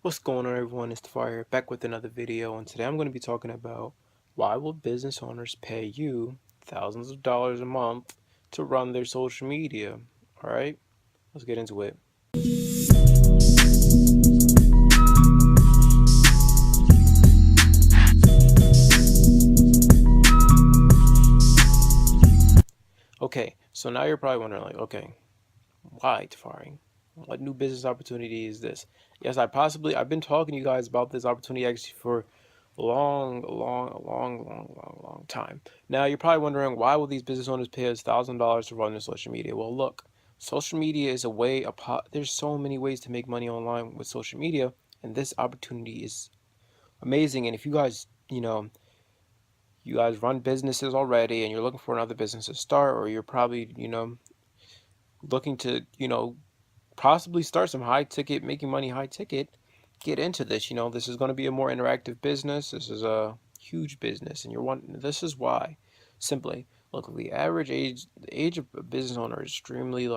What's going on, everyone? It's Tafari back with another video, and today I'm going to be talking about why will business owners pay you thousands of dollars a month to run their social media. Alright, let's get into it. Okay, so now you're probably wondering, like, okay, why, Tafari? What new business opportunity is this? Yes, I've been talking to you guys about this opportunity actually for long time. Now you're probably wondering, why will these business owners pay us $1,000 to run their social media? Well, look, social media is a way. There's so many ways to make money online with social media, and this opportunity is amazing. And if you guys, you guys run businesses already, and you're looking for another business to start, or you're probably, looking to, possibly start some high ticket, making money high ticket, get into this. This is going to be a more interactive business. This is a huge business, and this is why. Simply, look, the age of a business owner is extremely,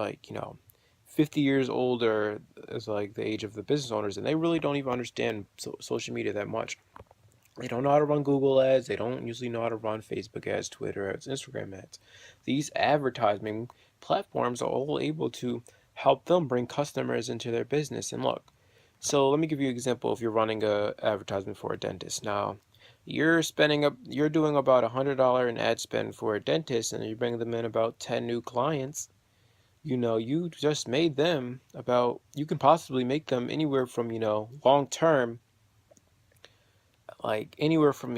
50 years older is like the age of the business owners, and they really don't even understand social media that much. They don't know how to run Google ads. They don't usually know how to run Facebook ads, Twitter ads, Instagram ads. These advertising platforms are all able to help them bring customers into their business. And look, so let me give you an example. If you're running a advertisement for a dentist, now you're doing about $100 in ad spend for a dentist, and you bring them in about 10 new clients. You just made them about. You can possibly make them anywhere from long term, like anywhere from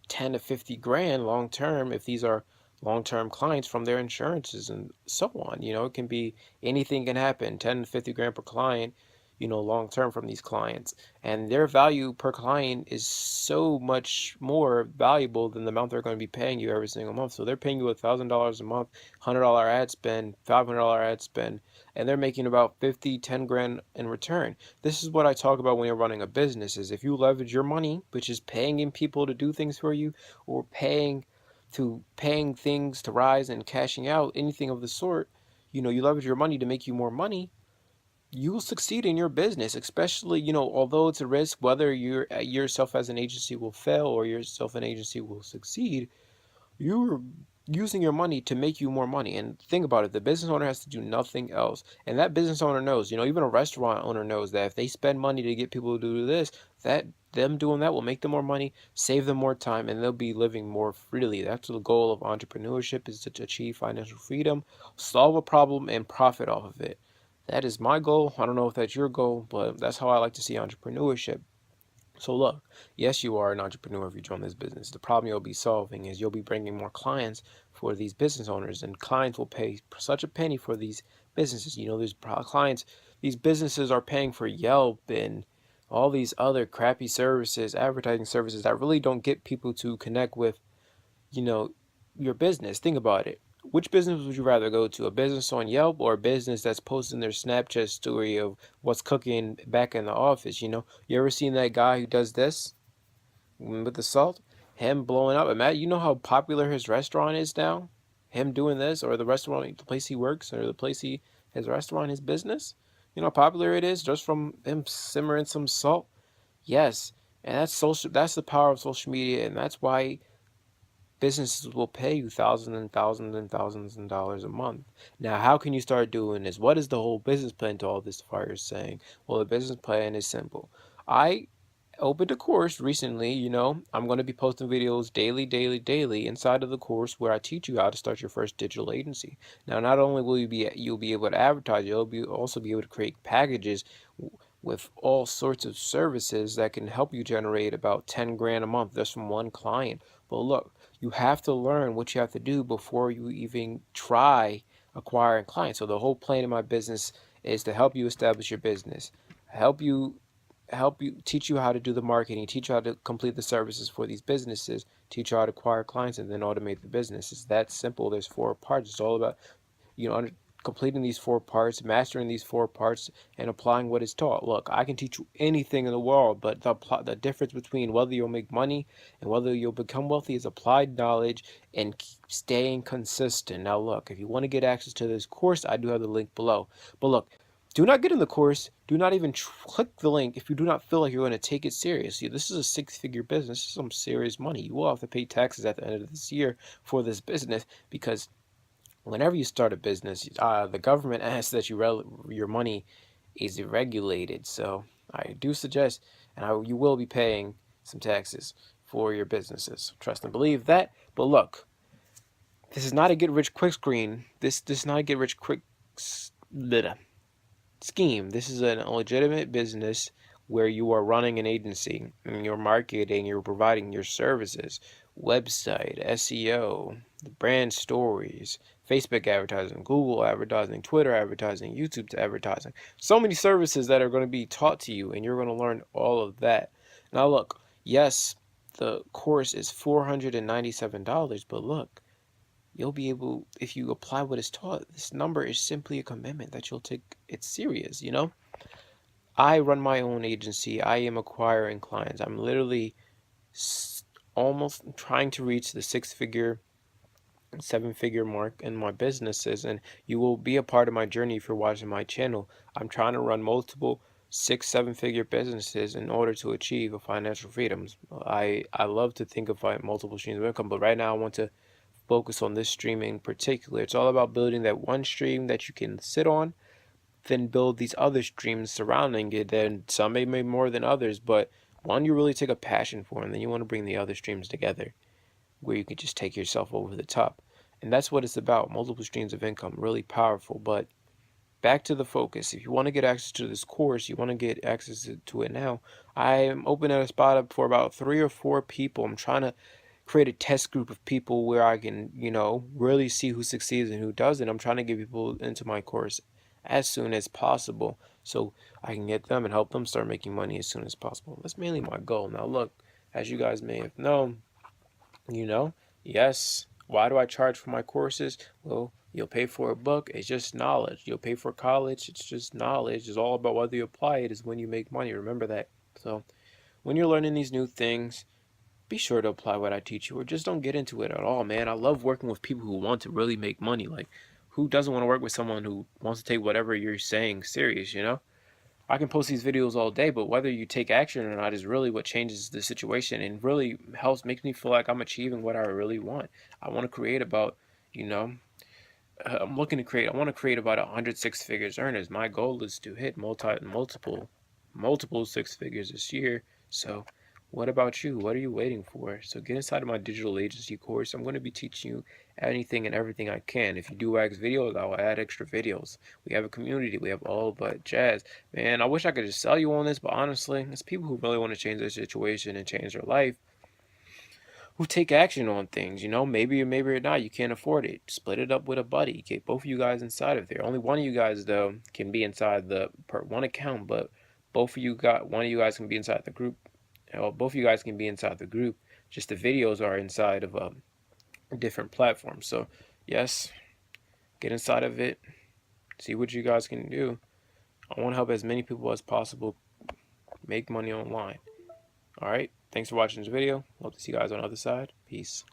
10 to 50 grand long term, if these are long term clients, from their insurances and so on. It can be, anything can happen. 10 to 50 grand per client, long term from these clients, and their value per client is so much more valuable than the amount they're going to be paying you every single month. So they're paying you $1,000 a month, $100 ad spend, $500 ad spend, and they're making about 50, 10 grand in return. This is what I talk about when you're running a business, is if you leverage your money, which is paying in people to do things for you, or paying things to rise and cashing out, anything of the sort, you leverage your money to make you more money, you will succeed in your business. Especially, although it's a risk, whether yourself as an agency will fail or yourself an agency will succeed, you're using your money to make you more money. And think about it, the business owner has to do nothing else. And that business owner knows, even a restaurant owner knows that if they spend money to get people to do this, that them doing that will make them more money, save them more time, and they'll be living more freely. That's the goal of entrepreneurship, is to achieve financial freedom, solve a problem, and profit off of it. That is my goal. I don't know if that's your goal, but that's how I like to see entrepreneurship. So look, yes, you are an entrepreneur if you join this business. The problem you'll be solving is you'll be bringing more clients for these business owners, and clients will pay such a penny for these businesses. There's clients, these businesses are paying for Yelp and all these other crappy services, advertising services that really don't get people to connect with, you know, your business. Think about it. Which business would you rather go to? A business on Yelp, or a business that's posting their Snapchat story of what's cooking back in the office? You ever seen that guy who does this with the salt? Him blowing up. Imagine, you know how popular his restaurant is now? Him doing this, or the restaurant, the place he works, or the place his restaurant, his business? You know how popular it is just from him simmering some salt? Yes. And that's the power of social media, and that's why businesses will pay you thousands and thousands and thousands of dollars a month. Now, how can you start doing this? What is the whole business plan to all this, Fire is saying? Well, the business plan is simple. I opened a course recently. I'm going to be posting videos daily, daily, daily inside of the course, where I teach you how to start your first digital agency. Now, not only will you'll be able to advertise, also be able to create packages with all sorts of services that can help you generate about 10 grand a month just from one client. But look, you have to learn what you have to do before you even try acquiring clients. So the whole plan of my business is to help you establish your business, help you teach you how to do the marketing, teach you how to complete the services for these businesses, teach you how to acquire clients, and then automate the business. It's that simple. There's 4 parts. It's all about completing these 4 parts, mastering these 4 parts, and applying what is taught. Look, I can teach you anything in the world, but the difference between whether you'll make money and whether you'll become wealthy is applied knowledge and staying consistent. Now look, if you want to get access to this course, I do have the link below. But look, Do not get in the course. Do not even click the link if you do not feel like you're going to take it seriously. This is a six-figure business. This is some serious money. You will have to pay taxes at the end of this year for this business, because whenever you start a business, the government asks that your money is regulated. So I do suggest, and you will be paying some taxes for your businesses. Trust and believe that. But look, this is not a get rich quick screen. This is not a get rich quick scheme. This is a legitimate business where you are running an agency and you're marketing, you're providing your services, website, SEO, the brand stories, Facebook advertising, Google advertising, Twitter advertising, YouTube advertising. So many services that are going to be taught to you, and you're going to learn all of that. Now, look, yes, the course is $497, but look, you'll be able, if you apply what is taught, this number is simply a commitment that you'll take it serious, you know? I run my own agency. I am acquiring clients. I'm literally almost trying to reach the six-figure, seven-figure mark in my businesses, and you will be a part of my journey if you're watching my channel. I'm trying to run multiple six, seven-figure businesses in order to achieve a financial freedoms. I love to think of multiple streams of income, but right now I want to focus on this stream in particular. It's all about building that one stream that you can sit on, then build these other streams surrounding it. Then some may be more than others, but one you really take a passion for, and then you want to bring the other streams together where you can just take yourself over the top. And that's what it's about. Multiple streams of income, really powerful. But back to the focus. If you want to get access to this course, you want to get access to it now, I am opening a spot up for about 3 or 4 people. I'm trying to create a test group of people where I can, really see who succeeds and who doesn't. I'm trying to get people into my course as soon as possible so I can get them and help them start making money as soon as possible. That's mainly my goal. Now, look, as you guys may have known, yes, why do I charge for my courses? Well, you'll pay for a book, it's just knowledge. You'll pay for college, it's just knowledge. It's all about whether you apply it is when you make money. Remember that. So when you're learning these new things, be sure to apply what I teach you, or just don't get into it at all, man. I love working with people who want to really make money. Like, who doesn't want to work with someone who wants to take whatever you're saying serious? I can post these videos all day, but whether you take action or not is really what changes the situation and really makes me feel like I'm achieving what I really want. I want to create about, you know, I want to create about 100 six-figures earners. My goal is to hit multiple six figures this year. So what about you? What are you waiting for? So get inside of my digital agency course. I'm going to be teaching you anything and everything I can. If you do wax videos, I'll add extra videos. We have a community. We have all but jazz. Man, I wish I could just sell you on this, but honestly, it's people who really want to change their situation and change their life who take action on things. Maybe or maybe or not, you can't afford it. Split it up with a buddy. Get both of you guys inside of there. Only one of you guys, though, can be inside the per one account, but one of you guys can be inside the group. Well, both of you guys can be inside the group. Just the videos are inside of a different platform. So, yes, get inside of it. See what you guys can do. I want to help as many people as possible make money online. All right. Thanks for watching this video. Hope to see you guys on the other side. Peace.